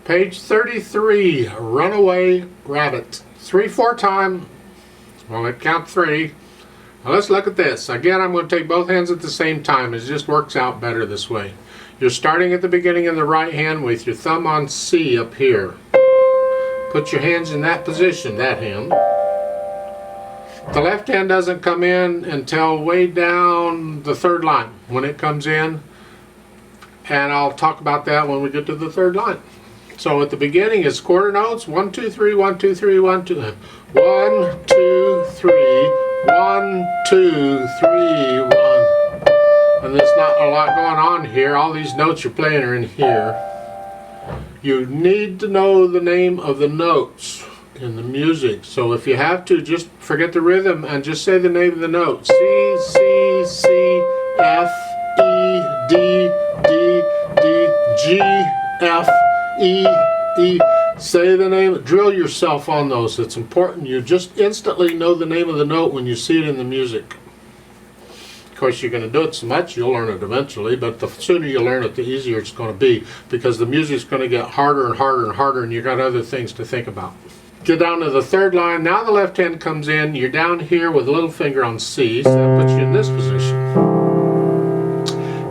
Page 33, Runaway Rabbit. 3/4 time. Well, it count 3. Now let's look at this. Again, I'm going to take both hands at the same time. It just works out better this way. You're starting at the beginning in the right hand with your thumb on C up here. Put your hands in that position, that hand. The left hand doesn't come in until way down the 3rd line when it comes in. And I'll talk about that when we get to the 3rd line. So at the beginning it's quarter notes, 1, 2, 3, 1, 2, 3, 1, 2, 1, 2, 3, 1, 2, 3, 1. And there's not a lot going on here. All these notes you're playing are in here. You need to know the name of the notes in the music. So if you have to, just forget the rhythm and just say the name of the note. C, C, C, F, E, D, D, D, G, F, E, E. Say the name, drill yourself on those. It's important you just instantly know the name of the note when you see it in the music. Of course, you're going to do it so much, you'll learn it eventually, but the sooner you learn it, the easier it's going to be, because the music's going to get harder and harder and harder, and you've got other things to think about. Get down to the 3rd line. Now the left hand comes in. You're down here with a little finger on C, so that puts you in this position.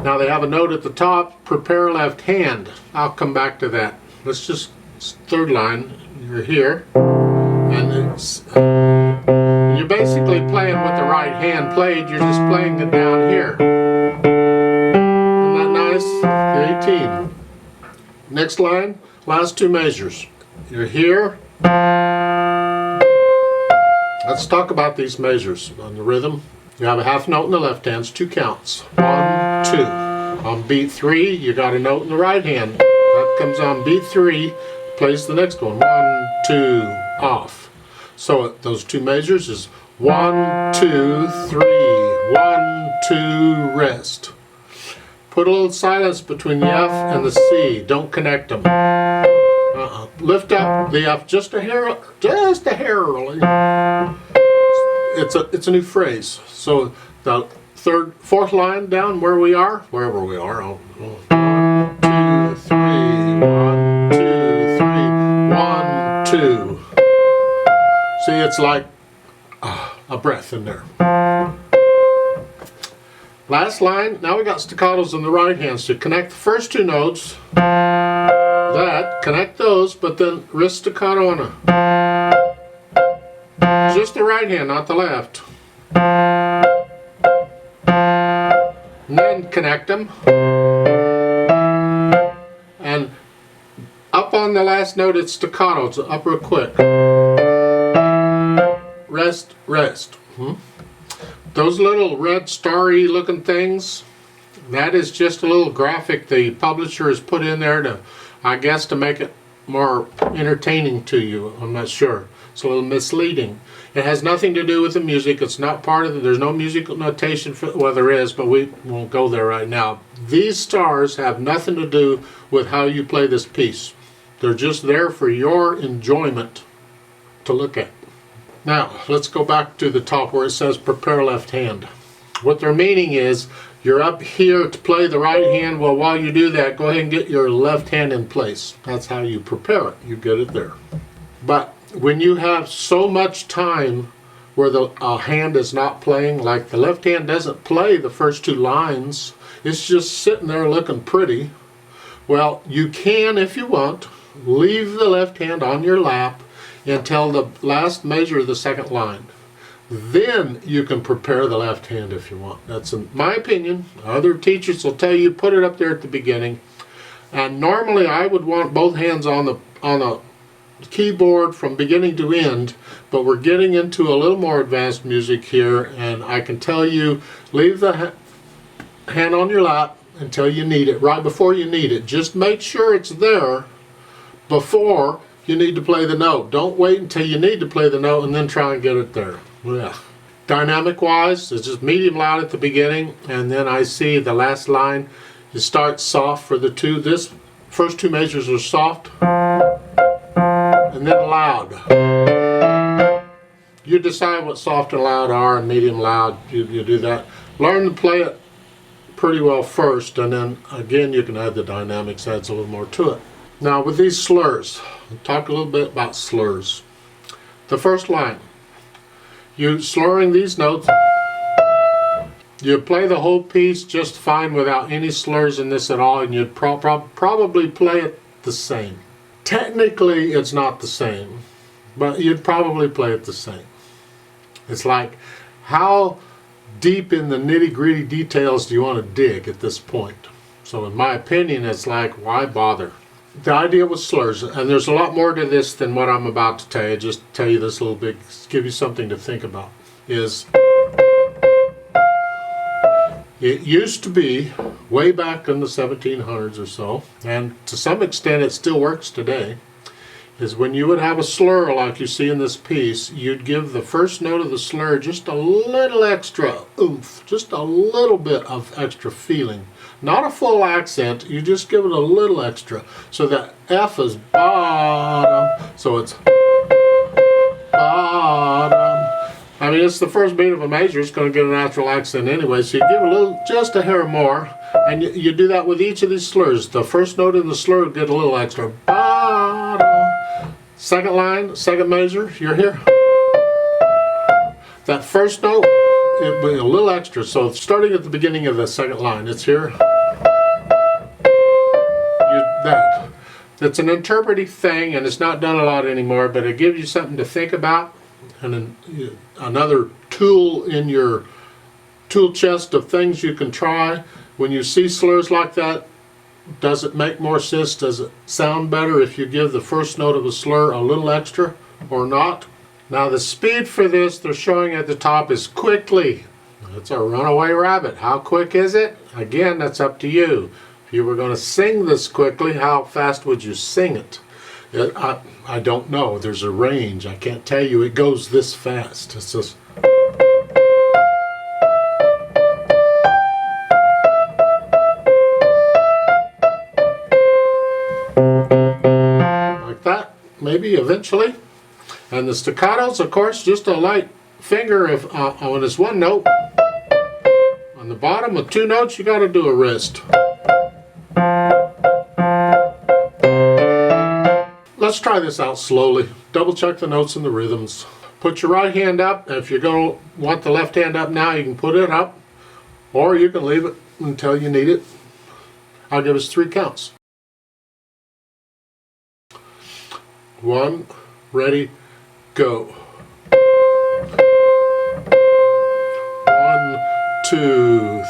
Now they have a note at the top, prepare left hand. I'll come back to that. Let's just, 3rd line, you're here, and it's, you're basically playing with the right hand played, you're just playing it down here. Isn't that nice? 18. Next line, last 2 measures. You're here. Let's talk about these measures on the rhythm. You have a half note in the left hand, 2 counts. 1, 2. On beat 3, you got a note in the right hand. That comes on beat 3, plays the next one. 1, 2, off. So those 2 measures is 1, 2, 3. 1, 2, rest. Put a little silence between the F and the C. Don't connect them. Lift up the F just a hair early. It's a new phrase. So the 3rd, 4th line down wherever we are. 1, 2, 3, 1, 2, 3, 1, 2. See, it's like a breath in there. Last line. Now we got staccatos in the right hand. So connect the first 2 notes. Connect those, but then wrist staccato on just the right hand, not the left. And then connect them. And up on the last note, it's staccato. It's up real quick. Rest, rest. Those little red starry looking things, that is just a little graphic the publisher has put in there to, I guess, to make it more entertaining to you. I'm not sure. It's a little misleading. It has nothing to do with the music. It's not part of it. There's no musical notation for, well, there is, but we won't go there right now. These stars have nothing to do with how you play this piece. They're just there for your enjoyment to look at. Now, let's go back to the top where it says prepare left hand. What they're meaning is, you're up here to play the right hand. Well, while you do that, go ahead and get your left hand in place. That's how you prepare it. You get it there. But when you have so much time where the hand is not playing, like the left hand doesn't play the first 2 lines, it's just sitting there looking pretty. Well, you can, if you want, leave the left hand on your lap until the last measure of the 2nd line. Then you can prepare the left hand if you want. That's in my opinion. Other teachers will tell you put it up there at the beginning. And normally I would want both hands on the keyboard from beginning to end, but we're getting into a little more advanced music here, and I can tell you leave the hand on your lap until you need it, right before you need it. Just make sure it's there before you need to play the note. Don't wait until you need to play the note and then try and get it there. Yeah. Dynamic wise, it's just medium loud at the beginning, and then I see the last line, you start soft for the 2. This first 2 measures are soft, and then loud. You decide what soft and loud are, and medium loud, you do that. Learn to play it pretty well first, and then again you can add the dynamics, adds a little more to it. Now with these slurs, we'll talk a little bit about slurs. The first line, you slurring these notes, you play the whole piece just fine without any slurs in this at all, and you'd probably play it the same. Technically it's not the same, but you'd probably play it the same. It's like, how deep in the nitty-gritty details do you want to dig at this point? So in my opinion, it's like, why bother? The idea with slurs, and there's a lot more to this than what I'm about to tell you, just tell you this little bit, give you something to think about, is it used to be, way back in the 1700s or so, and to some extent it still works today, is when you would have a slur like you see in this piece, you'd give the first note of the slur just a little extra oomph, just a little bit of extra feeling. Not a full accent, you just give it a little extra. So the F is bottom, so it's bottom. I mean, it's the first beat of a major, it's going to get a natural accent anyway, so you give a little, just a hair more, and you do that with each of these slurs. The first note in the slur would get a little extra, bottom. Second line, second major, you're here. That first note, it will be a little extra, so starting at the beginning of the second line, it's here. That. It's an interpretive thing, and it's not done a lot anymore, but it gives you something to think about, and another tool in your tool chest of things you can try. When you see slurs like that, does it make more sense? Does it sound better if you give the first note of a slur a little extra or not? Now the speed for this they're showing at the top is quickly. It's a Runaway Rabbit. How quick is it? Again, that's up to you. If you were going to sing this quickly, how fast would you sing it? I don't know. There's a range. I can't tell you it goes this fast. It's just... like that, maybe eventually. And the staccatos, of course, just a light finger if, on this one note. On the bottom with two notes, you got to do a wrist. Let's try this out slowly. Double check the notes and the rhythms. Put your right hand up. If you're going to want the left hand up now, you can put it up. Or you can leave it until you need it. I'll give us 3 counts. 1, ready, go. 1, 2,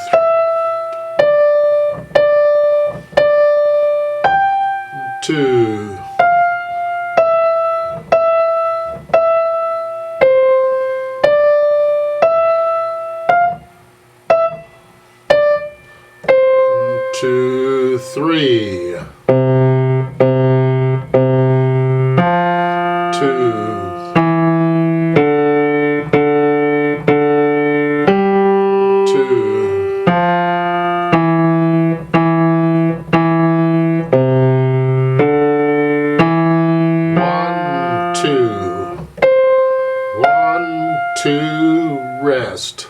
3. 2. 2, 3. 1, 2, rest.